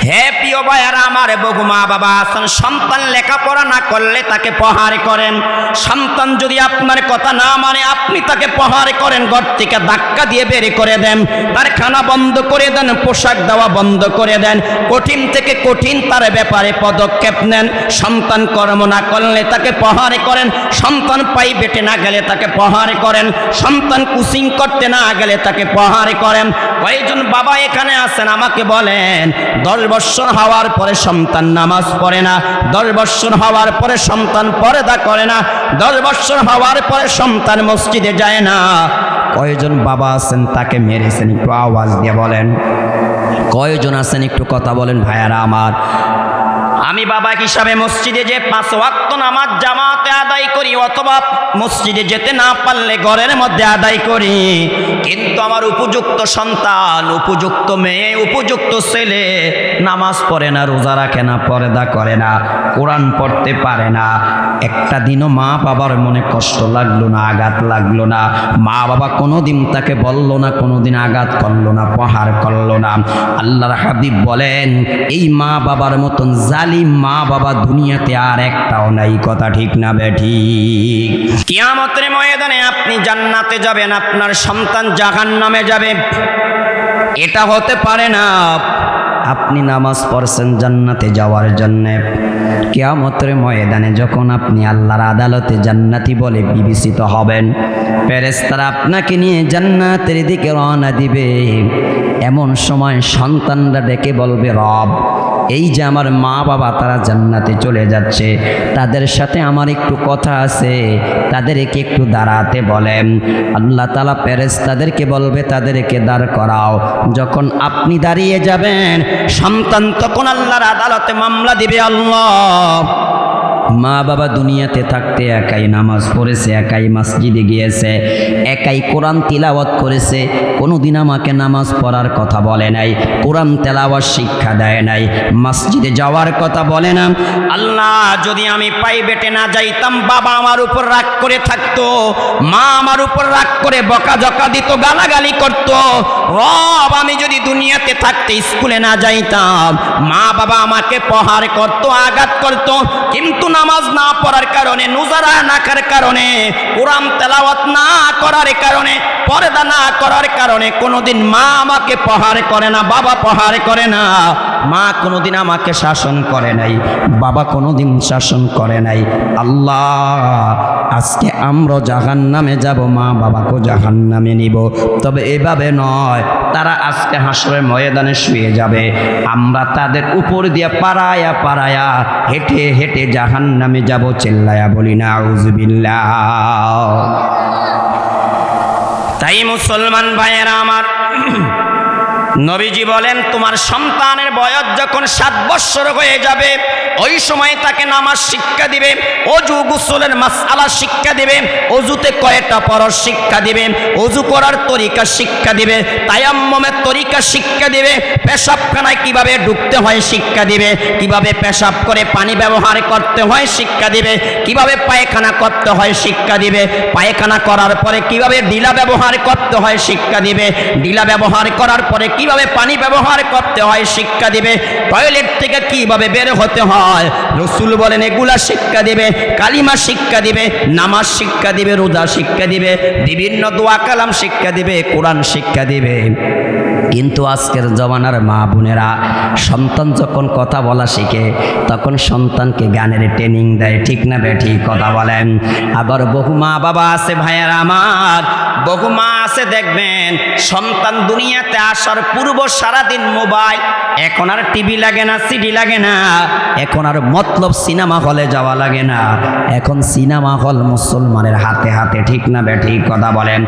হে প্রিয় ভাইয়ারা আমার, বহু মা বাবা আছেন সন্তান লেখাপড়া না করলে তাকে প্রহার করেন। সন্তান যদি আপনার কথা না মানে আপনি তাকে প্রহার করেন, ঘর থেকে ধাক্কা দিয়ে বের করে দেন, তার খানা বন্ধ করে দেন, পোশাক দেওয়া বন্ধ করে দেন, কঠিন থেকে কঠিন তার ব্যাপারে পদক্ষেপ নেন। সন্তান কর্ম না করলে তাকে প্রহার করেন, সন্তান প্রাইভেটে না গেলে তাকে প্রহার করেন, সন্তান কোচিং করতে না গেলে তাকে প্রহার করেন। কয়েকজন বাবা এখানে আছেন আমাকে বলেন 10 বছর হওয়ার পরে সন্তান নামাজ পড়ে না, 10 বছর হওয়ার পরে সন্তান পর্দা করে না, 10 বছর হওয়ার পরে সন্তান মসজিদে যায় না। কয়জন বাবা আছেন তাকে মেরেছেন? একটু আওয়াজ দিয়ে বলেন। কয়জন আছেন একটু কথা বলেন ভাইয়ারা আমার। আমি বাবা হিসাবে মসজিদে যে 5 ওয়াক্ত নামাজ জামাতে আদায় করি, অথবা মসজিদে যেতে না পারলে ঘরের মধ্যে আদায় করি, কিন্তু আমার উপযুক্ত সন্তান, উপযুক্ত মেয়ে, উপযুক্ত ছেলে নামাজ পড়ে না, রোজা রাখে না, পর্দা করে না, কোরআন পড়তে পারে না। একটা দিনও মা বাবার মনে কষ্ট লাগলো না, আঘাত লাগলো না। মা বাবা কোনোদিন তাকে বলল না, কোনোদিন আঘাত করলো না, প্রহার করলো না। আল্লাহর হাবিব বলেন এই মা বাবার মতন জালিম মা বাবা দুনিয়াতে আর একটাও নাই। কথা ঠিক না বেঠিক? কিয়ামতের ময়দানে আপনি জান্নাতে যাবেন, আপনার সন্তান জাহান্নামে যাবে, এটা হতে পারে না। আপনি নামাজ পড়ছেন জান্নাতে যাওয়ার জন্যে, কিয়ামতের ময়দানে যখন আপনি আল্লাহর আদালতে জান্নাতি বলে বিবেচিত হবেন, ফেরেশতারা আপনাকে নিয়ে জান্নাতের দিকে রওনা দিবে। এমন সময় সন্তানরা ডেকে বলবে, রব এই যে আমার মা বাবা তারা জান্নাতে চলে যাচ্ছে, তাদের সাথে আমার একটু কথা আছে, তাদেরকে একটু দাঁড়াতে বলেন। আল্লাহ তাআলা ফেরেশতাদেরকে বলবে তাদেরকে দাঁড় করাও। যখন আপনি দাঁড়িয়ে যাবেন, সন্তান তখন আল্লাহর আদালতে মামলা দিবে, আল্লাহ মা বাবা দুনিয়াতে থাকতে একাই নামাজ পড়েছে, একাই মসজিদে গিয়েছে, একাই কোরআন তিলাওয়াত করেছে, কোনোদিন আমাকে নামাজ পড়ার কথা বলে নাই, কোরআন তেলাওয়াত শিক্ষা দেয় নাই, মসজিদে যাওয়ার কথা বলে না। আল্লাহ যদি আমি প্রাইভেটে না যাইতাম, বাবা আমার উপর রাগ করে থাকতো, মা আমার উপর রাগ করে বকাঝকা দিত, গালাগালি করত। রব আমি যদি দুনিয়াতে থাকতে স্কুলে না যাইতাম, মা বাবা আমাকে প্রহার করত, আঘাত করত, কিন্তু নামাজ না পড়ার কারণে, নুজারা না করার কারণে, কোরআন তেলাওয়াত না করার কারণে, পর্দা না করার কারণে কোনোদিন মা আমাকে প্রহার করে না, বাবা প্রহার করে না। মা কোনোদিন আমাকে শাসন করে নাই, বাবা কোনোদিন শাসন করে নাই। আল্লাহ আজকে আমরা জাহান্নামে যাব, মা বাবাকে জাহান্নামে নিব। তবে এভাবে নয়, তারা আজকে হাসরের ময়দানে শুয়ে যাবে, আমরা তাদের উপর দিয়ে পাড়ায়া পাড়ায়া হেঁটে হেঁটে জাহান্নামে যাব। চিল্লায়া বলি না আউযুবিল্লাহ। তাই মুসলমান ভাইয়েরা আমার, নবীজি বলেন তোমার সন্তানের বয়স যখন 7 বছর হয়ে যাবে, ওই সময় তাকে নামাজ শিক্ষা দিবে, অজু গোসলের মাসআলা শিক্ষা দিবে, অজুতে কয়টা ফরজ শিক্ষা দিবে, অজু করার তরিকা শিক্ষা দিবে, তায়াম্মুমের তরিকা শিক্ষা দিবে, পেশাবখানায় কিভাবে ঢুকতে হয় শিক্ষা দিবে, কিভাবে পেশাব করে পানি ব্যবহার করতে হয় শিক্ষা দিবে, কিভাবে পায়খানা করতে হয় শিক্ষা দিবে, পায়খানা করার পরে কিভাবে ডিলা ব্যবহার করতে হয় শিক্ষা দিবে, ডিলা ব্যবহার করার পরে কিভাবে পানি ব্যবহার করতে হয় শিক্ষা দিবে, টয়লেট থেকে কিভাবে বের হতে হয় রাসূল বলেন এগুলা শিক্ষা দিবে, কালিমা শিক্ষা দিবে, নামাজ শিক্ষা দিবে, রোজা শিক্ষা দিবে, বিভিন্ন দোয়া কালাম শিক্ষা দিবে, কোরআন শিক্ষা দিবে। কিন্তু আজকের জমানার মা বোনেরা সন্তান যখন কথা বলা শিখে, তখন সন্তানকে গানের ট্রেনিং দেয়। ঠিক না বেঠিক? কথা বলেন। আবার বহু মা বাবা আছে ভাইয়েরা আমার, বহু মা আছে দেখবেন সন্তান দুনিয়াতে আসার পূর্ব সারাদিন মোবাইল, এখন আর টিভি লাগে না, সিডি লাগে না, এখন আর মতলব সিনেমা হলে যাওয়া লাগে না, এখন সিনেমা হল মুসলমানের হাতে হাতে। ঠিক না বেঠিক? কথা বলেন।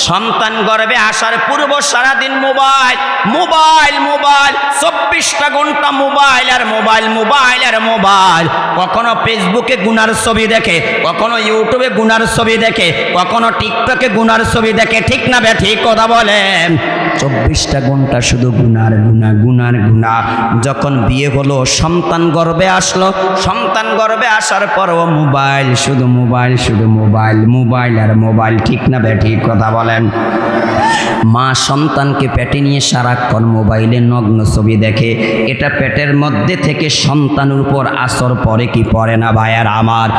সন্তান গর্ভে আসার পূর্ব সারাদিন মোবাইল মোবাইল মোবাইল, 24টা ঘন্টা মোবাইল আর মোবাইল, মোবাইল আর মোবাইল। কখনো ফেসবুকে গুনার ছবি দেখে, কখনো ইউটিউবে গুনার ছবি দেখে, কখনো টিকটকে গুনার ছবি দেখে। ঠিক না বেঠিক? কথা বলেন। 24টা ঘন্টা শুধু গুনার গুনাহ, গুনার গুনাহ। যখন বিয়ে হলো, সন্তান গর্ভে আসলো, সন্তান গর্ভে আসার পরও মোবাইল, শুধু মোবাইল, শুধু মোবাইল, মোবাইল আর মোবাইল। ঠিক না বেঠিক? কথা বলেন। মা সন্তানকে পেটে নিয়ে সারাক্ষণ মোবাইলে নগ্ন ছবি দেখে, এটা পেটের মধ্যে থেকে সন্তানের উপর আসর পড়ে কি পড়ে না ভাইয়ার আমার?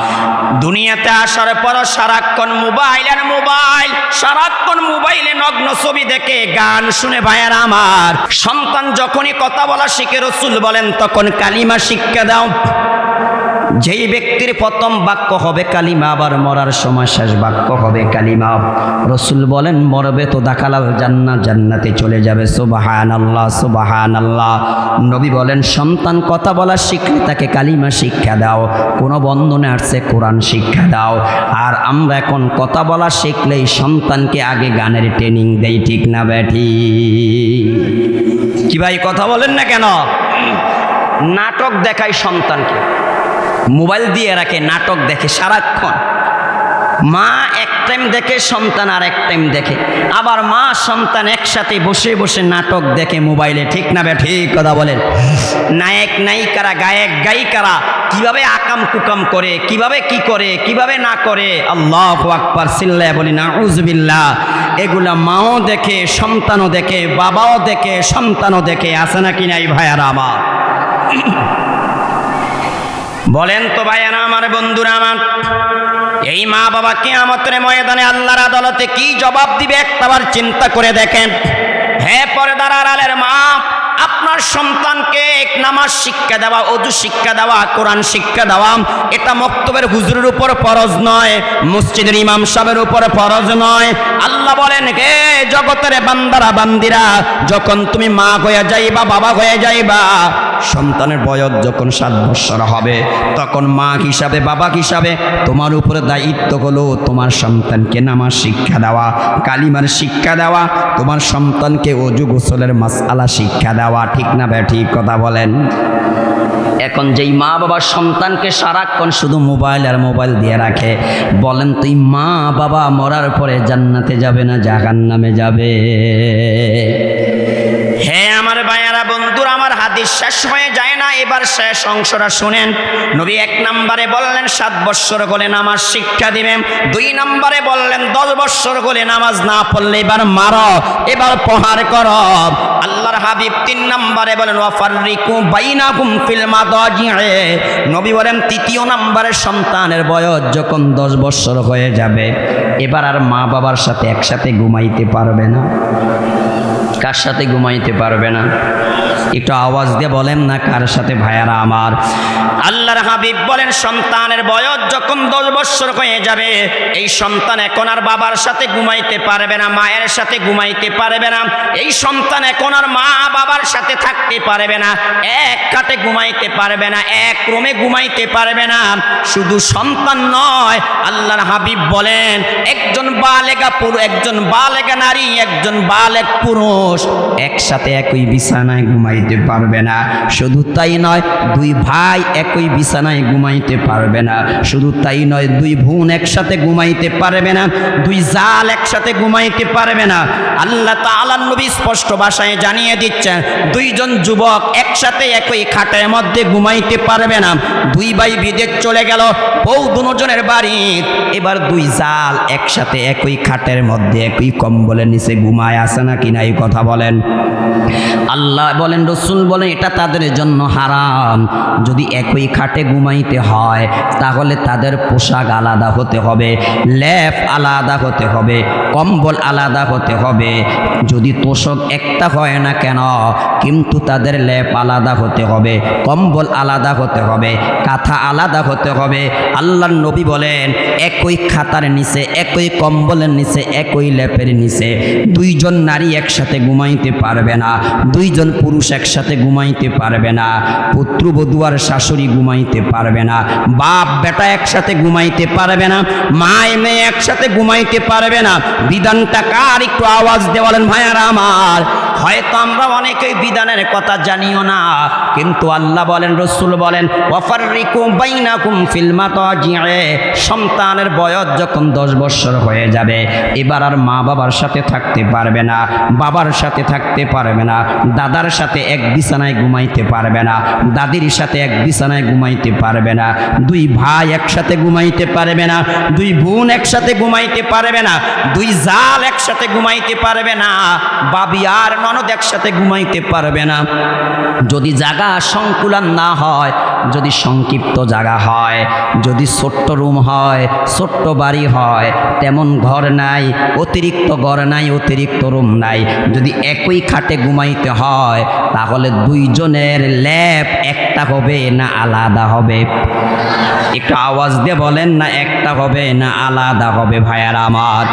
দুনিয়াতে আসার পর সারাক্ষণ মোবাইল আর মোবাইল, সারাক্ষণ মোবাইলে নগ্ন ছবি দেখে, গান শুনে ভাইয়ার আমার। সন্তান যখনই কথা বলা শিখে রাসূল বলেন তখন কালিমা শিক্ষা দাও। যেই ব্যক্তির প্রথম বাক্য হবে কালিমা, আবার মরার সময় শেষ বাক্য হবে কালিমা, রাসূল বলেন মরবে তো দাখালাল জান্নাত, জান্নাতে চলে যাবে। সুবহানাল্লাহ সুবহানাল্লাহ। নবী বলেন সন্তান কথা বলা শিখলে তাকে কালিমা শিক্ষা দাও, কোন বন্ধনে আসছে কোরআন শিক্ষা দাও। আর আমরা এখন কথা বলা শিখলেই সন্তানকে আগে গানের ট্রেনিং দেই, ঠিক না ব্যাঠি? কি ভাই কথা বলেন না কেন? নাটক দেখায় সন্তানকে, মোবাইল দিয়ে রাখে, নাটক দেখে সারাক্ষণ। মা এক টাইম দেখে, সন্তান আর এক টাইম দেখে, আবার মা সন্তান একসাথে বসে বসে নাটক দেখে মোবাইলে, ঠিক না বে ঠিক কথা বলেন? নায়ক নায়িকারা, গায়ক গায়িকারা কিভাবে আকাম কুকাম করে, কিভাবে কি করে, কিভাবে না করে, আল্লাহু আকবার, চিল্লায় বলি নাউযুবিল্লাহ। এগুলা মাও দেখে, সন্তানও দেখে, বাবাও দেখে, সন্তানও দেখে, আছে নাকি নাই ভাইয়ারা আমার? বলেন তো ভাইয়ারা আমার, বন্ধুরা আমার, এই মা বাবা কিয়ামতের ময়দানে আল্লাহর আদালতে কি জবাব দিবে একটাবার চিন্তা করে দেখেন। হে পর্দার আড়ালের মা, আপনার সন্তানকে নামাজ শিক্ষা দেওয়া, ওযু শিক্ষা দেওয়া, কোরআন শিক্ষা দেওয়া, এটা মক্তবের হুজুরের উপর ফরজ নয়, মসজিদের ইমাম সাহেবের উপর ফরজ নয়। আল্লাহ বলেন হে জগতের বান্দারা বান্দিরা, যখন তুমি মা হয়ে যাইবা, বাবা হয়ে যাইবা, সন্তানের বয়স যখন 7 বছর হবে, তখন মা হিসাবে, বাবা হিসাবে তোমার উপরে দায়িত্ব হলো তোমার সন্তানকে নামাজ শিক্ষা দেওয়া, কালিমার শিক্ষা দেওয়া, তোমার সন্তানকে ওযু গোসলের মাসআলা শিক্ষা দেওয়া, ঠিক না ভাই ঠিক কথা বলেন? এখন যেই মা বাবা সন্তানকে সারাক্ষণ শুধু মোবাইল আর মোবাইল দিয়ে রাখে, বলেন তুই মা বাবা মরার পরে জান্নাতে যাবে না জাহান্নামে যাবে? হে আমার ভাইয়ারা বন্ধুরা আমার, হাদিস শেষ হয়ে যায় না, এবার শেষ অংশটা শুনেন। নবী 1 নম্বরে বললেন 7 বছর হলে নামাজ শিক্ষা দিবেন, 2 নম্বরে বললেন 10 বছর হলে নামাজ না পড়লে এবার মারো, এবার প্রহার করো। আল্লাহর হাবিব 3 নম্বরে বলেন ওয়াফাররিকু বাইনাকুম ফিল মাদাজি'i। নবী বলেন 3য় নম্বরে সন্তানের বয়স যখন 10 বছর হয়ে যাবে, এবার আর মা বাবার সাথে একসাথে ঘুমাইতে পারবে না। কার সাথে ঘুমাইতে পারবে না? একটু আওয়াজ দিয়ে বলেন না কার সাথে ভাইয়ারা আমার? আল্লাহর হাবিব বলেন সন্তানের বয়স যখন 10 বছর হয়ে যাবে, এই সন্তান এখন আর বাবার সাথে ঘুমাইতে পারবে না, মায়ের সাথে ঘুমাইতে পারবে না, এই সন্তান এখন আর মা বাবার সাথে থাকতে পারবে না, এক খাটে ঘুমাইতে পারবে না, এক রুমে ঘুমাইতে পারবে না। শুধু সন্তান নয়, আল্লাহর হাবিব বলেন একজন বালেগা নারী, একজন বালেগ পুরুষ একসাথে একই বিছানায় ঘুমাইতে পারবে না। শুধু তাই নয়, 2 ভাই একই বিছানায় ঘুমাইতে পারবে না। শুধু তাই নয়, 2 বোন একসাথে ঘুমাইতে পারবে না, 2 জাল একসাথে ঘুমাইতে পারবে না। আল্লাহ তাআলার নবী স্পষ্ট ভাষায় জানিয়ে দিচ্ছেন 2 জন যুবক একসাথে একই খাটের মধ্যে ঘুমাইতে পারবে না। 2 ভাই বিদেশ চলে গেল, বউ দুজনের বাড়ি, এবার 2 জাল একসাথে একই খাটের মধ্যে একই কম্বলের নিচে ঘুমায়, আছে নাকি নাই কথা বলেন? আল্লাহ বলেন, রাসূল বলেন এটা তাদের জন্য হারাম। যদি একই খাটে ঘুমাইতে হয় তাহলে তাদের পোশাক আলাদা হতে হবে, লেপ আলাদা হতে হবে, কম্বল আলাদা হতে হবে। যদি তোষক একটা হয় না কেন, কিন্তু তাদের লেপ আলাদা হতে হবে, কম্বল আলাদা হতে হবে, কাঁথা আলাদা হতে হবে। আল্লাহর নবী বলেন একই খাতার নিচে, একই কম্বলের নিচে, একই লেপের নিচে 2 জন নারী একসাথে ঘুমাইতে পারবে না, 2 জন পুরুষ একসাথে ঘুমাইতে পারবে না, পুত্রবধূ আর শাশুড়ি ঘুমাইতে পারবে না, বাপ বেটা একসাথে ঘুমাইতে পারবে না, মা মেয়ে একসাথে ঘুমাইতে পারবে না। বিধানটা কার? একটু আওয়াজ দিয়ে বলেন ভাইয়ারা আমার। হয়তো আমরা অনেকেই বিধানের কথা জানিও না, কিন্তু আল্লাহ বলেন, রসুল বলেন, ওয়াফাররিকু বাইনাকুম ফিল মাতাজি'ে, সন্তানের বয়স যখন 10 বছর হয়ে যাবে, এবার আর মা বাবার সাথে থাকতে পারবে না, বাবার সাথে থাকতে পারবে না, দাদার সাথে এক বিছানায় ঘুমাইতে পারবে না, দাদির সাথে এক বিছানায় ঘুমাইতে পারবে না, 2 ভাই একসাথে ঘুমাইতে পারবে না, 2 বোন একসাথে ঘুমাইতে পারবে না, 2 জাল একসাথে ঘুমাইতে পারবে না, বাবি আর ননদ একসাথে ঘুমাইতে পারবে না। যদি জায়গা সংকুলান না হয়, যদি সংক্ষিপ্ত জায়গা হয়, যদি ছোট্ট রুম হয়, ছোট্ট বাড়ি হয়, তেমন ঘর নাই, অতিরিক্ত ঘর নাই, অতিরিক্ত রুম নাই, যদি একই খাটে ঘুমাইতে হয়, তাহলে 2 জনের ল্যাপ একটা হবে না আলাদা হবে? একটু আওয়াজ দিয়ে বলেন না, একটা হবে না আলাদা হবে? ভাইয়ারা আমার,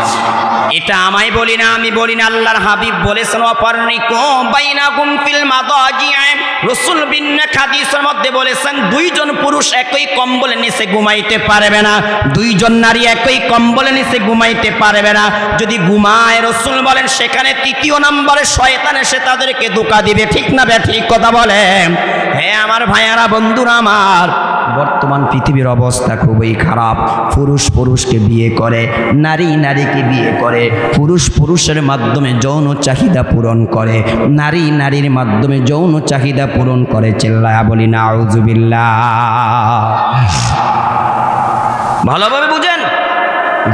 এটা আমায় বলি না, আমি বলি না, আল্লাহর হাবিব বলেছেন, ওয়াফাররিকু বাইনাকুম ফিল মাদাজি'ে। রাসূল বিন্না হাদিসের মধ্যে বলেছেন, 2 জন পুরুষ একই কম্বলের নিচে ঘুমাইতে পারবে না, 2 জন নারী একই কম্বলের নিচে ঘুমাইতে পারবে না। যদি ঘুমায়, রাসূল বলেন, সেখানে 3য় নম্বরে শয়তান এসে তাদেরকে ধোঁকা দিবে। ঠিক না বে ঠিক কথা বলেন? হ্যাঁ আমার ভাইয়ারা, বন্ধুরা আমার, বর্তমান পৃথিবীর অবস্থা খুবই খারাপ। পুরুষ পুরুষকে বিয়ে করে, নারী নারীকে বিয়ে করে, পুরুষ পুরুষের মাধ্যমে যৌন চাহিদা পূরণ করে, নারী নারীর মাধ্যমে যৌন চাহিদা পূরণ করে। চিল্লায়া বলি নাউজুবিল্লাহ। ভালোভাবে বুঝেন,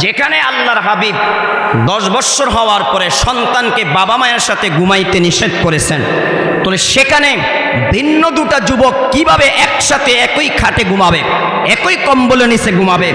যেখানে আল্লাহর হাবিব 10 বছর হওয়ার পরে সন্তানকে বাবা মায়ের সাথে ঘুমাইতে নিষেধ করেছেন, তাহলে সেখানে ভিন্ন 2টা যুবক কিভাবে একসাথে একই খাটে ঘুমাবে, একই কম্বলের নিচে ঘুমাবে?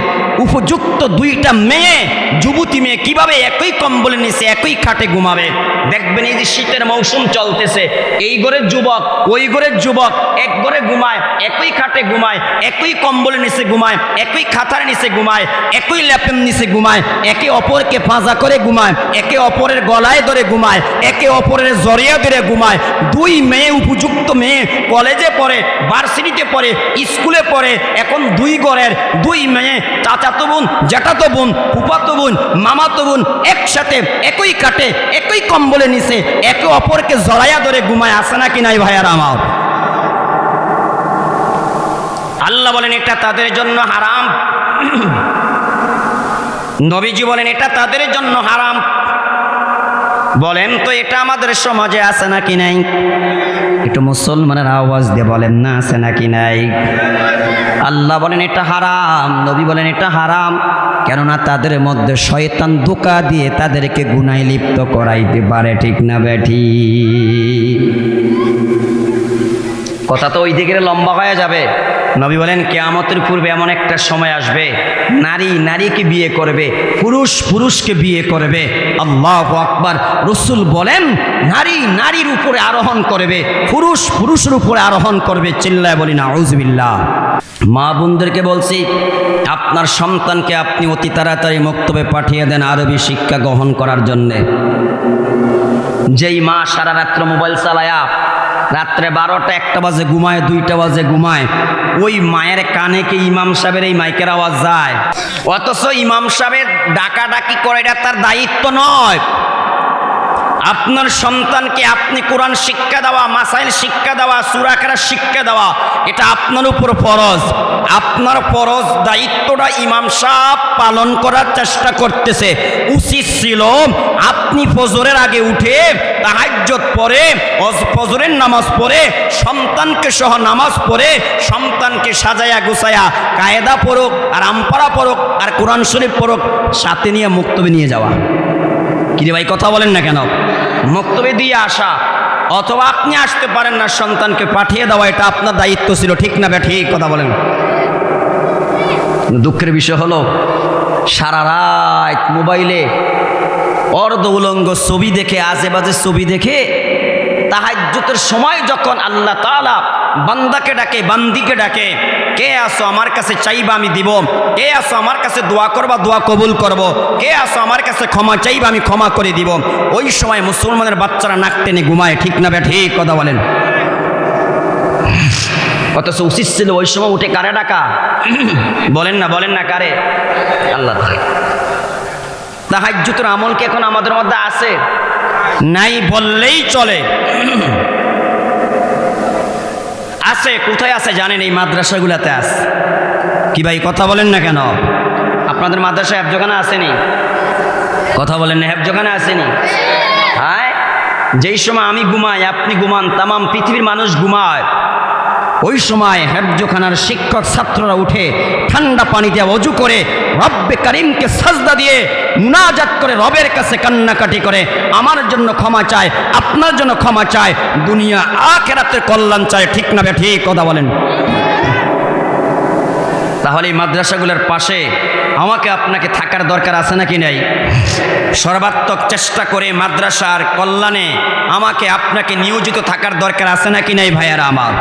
উপযুক্ত 2টা মেয়ে, যুবতী মেয়ে কিভাবে একই কম্বলের নিচে একই খাটে ঘুমাবে? দেখবেন এই যে শীতের মৌসুম চলতেছে, এই ঘরের যুবক ওই ঘরের যুবক এক ঘরে ঘুমায়, একই খাটে ঘুমায়, একই কম্বলের নিচে ঘুমায়, একই খাতার নিচে ঘুমায়, একই ল্যাপের নিচে ঘুমায়, একে অপরকে পাঁজা করে ঘুমায়, একে অপরের গলায় ধরে ঘুমায়, একে অপরের জড়িয়ে ধরে ঘুমায়। 2 মেয়ে, উপযুক্ত মেয়ে, কলেজে পড়ে, ভার্সিটিতে পড়ে, স্কুলে পড়ে, এখন 2 ঘরের 2 মেয়ে, চাচাতো বোন, জ্যাঠাতো বোন, ফুফাতো বোন, মামাতো বোন, একসাথে একই কাটে একই কম্বলের নিচে একে অপরকে জড়াইয়া ধরে ঘুমায়। আছে নাকি নাই ভাইয়ারা আমার? আল্লাহ বলেন এটা তাদের জন্য হারাম, নবীজি বলেন এটা তাদের জন্য হারাম। বলেন তো এটা আমাদের সমাজে আছে নাকি নাই? একটু মুসলমানের আওয়াজ দিয়ে বলেন না, আছে নাকি নাই? আল্লাহ বলেন এটা হারাম, নবী বলেন এটা হারাম, কেননা তাদের মধ্যে শয়তান ধোঁকা দিয়ে তাদেরকে গুনাহে লিপ্ত করাইতে পারে। ঠিক না বেঠি? কথা তো ওই দিকে লম্বা হয়ে যাবে। নবী বলেন কিয়ামতের পূর্বে এমন একটা সময় আসবে, নারী নারীকে বিয়ে করবে, পুরুষ পুরুষকে বিয়ে করবে। আল্লাহু আকবার। রাসূল বলেন নারী নারীর উপরে আরোহণ করবে, পুরুষ পুরুষের উপরে আরোহণ করবে। চিল্লায় বলি নাউজুবিল্লাহ। মা বোনদেরকে বলছি, আপনার সন্তানকে আপনি অতি তাড়াতাড়ি মক্তবে পাঠিয়ে দেন আরবি শিক্ষা গ্রহণ করার জন্যে। যেই মা সারা রাত্র মোবাইল চালায়া রাত্রে 12টা 1টা বাজে ঘুমায়, 2টা বাজে ঘুমায়, ওই মায়ের কানে কি ইমাম সাহেবের এই মাইকের আওয়াজ যায়? অথচ ইমাম সাহেবের ডাকাডাকি করে, এটা তার দায়িত্ব নয়। আপনার সন্তানকে আপনি কোরআন শিক্ষা দেওয়া, মাসাইল শিক্ষা দেওয়া, সূরা কেরাত শিক্ষা দেওয়া, এটা আপনার উপর ফরজ। আপনার ফরজ দায়িত্বটা ইমাম সাহেব পালন করার চেষ্টা করতেছে। উচিত ছিল আপনি ফজরের আগে উঠে তাহাজ্জুদ পড়ে, ফজরের নামাজ পড়ে, সন্তানকে সহ নামাজ পড়ে, সন্তানকে সাজায়া গুছায়া কায়দা পড়ুক আর আমপারা পড়ুক আর কোরআন শরীফ পড়ুক, সাথে নিয়ে মুক্তবে নিয়ে যাওয়া। কিরে ভাই কথা বলেন না কেন? মুক্তবে দিয়ে আসা, অথবা আপনি আসতে পারেন না, সন্তানকে পাঠিয়ে দেওয়া, এটা আপনার দায়িত্ব ছিল। ঠিক না বে ঠিক কথা বলেন? দুঃখের বিষয় হলো সারা রাত মোবাইলে অর্ধ উলঙ্গ ছবি দেখে, আজে বাজে ছবি দেখে, তাহাজ্জুদের সময় যখন আল্লাহ তাআলা বান্দাকে ডাকে, বান্দিকে ডাকে, কে আসো আমার কাছে চাইবা আমি দিব, কে আসো আমার কাছে দোয়া করবা দোয়া কবুল করব, কে আসো আমার কাছে ক্ষমা চাইবা আমি ক্ষমা করে দিব, ওই সময় মুসলমানের বাচ্চারা নাক টেনে ঘুমায়। ঠিক না বে ঠিক কথা বলেন? অথচ উচিত ছিল ওই সময় উঠে কারে ডাকা? বলেন না কারে? আল্লাহ। তাহাজ্জুদের আমল কি এখন আমাদের মধ্যে আছে? নাই বললেই চলে। আছে, কোথায় আছে জানেন? এই মাদ্রাসাগুলোতে আছে। কি ভাই কথা বলেন না কেন? আপনাদের মাদ্রাসায় হেফজখানা আসেনি? কথা বলেন না, হেফজখানা আসেনি? হ্যাঁ, যেই সময় আমি ঘুমাই, আপনি ঘুমান, তামাম পৃথিবীর মানুষ ঘুমায়, ওই সময় হেফজখানার শিক্ষক ছাত্ররা উঠে ঠান্ডা পানিতে ওযু করে রব্বে কারিমকে সাজদা দিয়ে মুনাজাত করে রবের কাছে কান্নাকাটি করে আমার জন্য ক্ষমা চায়, আপনার জন্য ক্ষমা চায়, দুনিয়া আখিরাতের কল্যাণ চায়। ঠিক না ঠিক কথা বলেন? তাহলে এই মাদ্রাসাগুলোর পাশে আমাকে আপনাকে থাকার দরকার আছে নাকি নাই? সর্বাত্মক চেষ্টা করে মাদ্রাসার কল্যাণে আমাকে আপনাকে নিয়োজিত থাকার দরকার আছে নাকি নাই ভাইয়ারা আমার?